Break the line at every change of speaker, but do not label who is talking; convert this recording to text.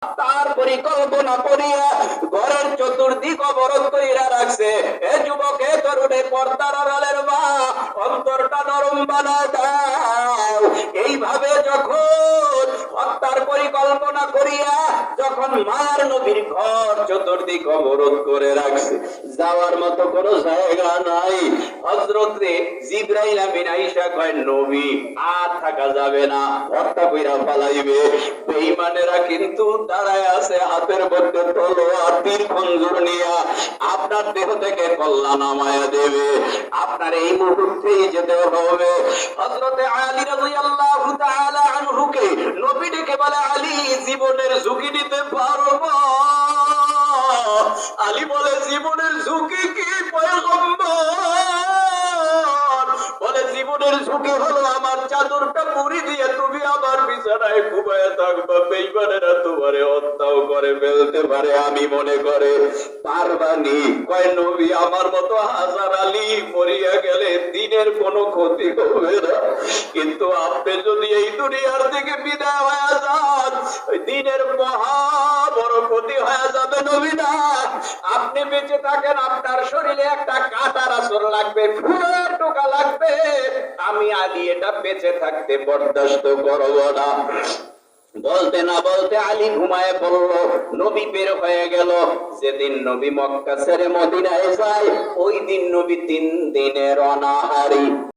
তার পরিকল্পনা করিয়া ঘরের চতুর্দিক অবরোধ করিয়া রাখছে। এ যুবক, এ তরুণে, পর্দার আড়ালের মা, অন্তরটা নরম বানা দাও। এইভাবে যখন হত্যার পরিকল্পনা করিয়া যখন মায়ার নবীর ঘর চতুর্দিক অবরোধ করে রাখছে, যাওয়ার মতো কোনো জায়গা নাই। হযরত জিবরাইল আমিন আয়েশা কয়, নবী আর থাকা যাবে না, হত্যা কইরা পালাইবে। বেঈমানেরা কিন্তু দাঁড়ায় আছে, হাতের মধ্যে তলোয়ার, তীর খঞ্জর নিয়া আপনার দেহ থেকে কল্লা নামায়া দেবে। আপনার এই মুহূর্তেই যেতে হবে। হযরতে আলী রাদিয়াল্লাহু তাআলা আনহুকে নবী ডেকে বলে, আলী, জীবনের ঝুঁকি নিতে পারবো? আলী বলে, জীবনের ঝুঁকি কি পয়গম্বর? বলে, জীবনের ঝুঁকি হলো আমার চাদরটা মুড়ি দিয়ে তুমি আমার বিছানায় ঘুমায় থাকবা। বেঈমানেরা তোমারে হত্যাও করে ফেলতে পারে, আমি মনে করে পারবানি? কয়, নবী, আমার মতো হাজার আলী মরিয়া গেলে দিনের কোনো ক্ষতি হবে না, কিন্তু আপনি যদি এই দুনিয়ার থেকে বিদায় হয়ে যান, দিনের মহা বড় ক্ষতি হয়ে যাবে। নবী না, আপনি বেঁচে থাকেন, আপনার শরীরে একটা কাঁটার আসর লাগবে, ফুলের টোকা লাগবে, আমি আলী এটা বেঁচে থাকতে বরদাস্ত করব না। বলতে না বলতে আলী ঘুমায় পড়ল। নবী বের হয়ে গেল। যেদিন নবী মক্কা ছেড়ে মদিনায় যায়, ওই দিন নবী 3 দিনের অনাহারী।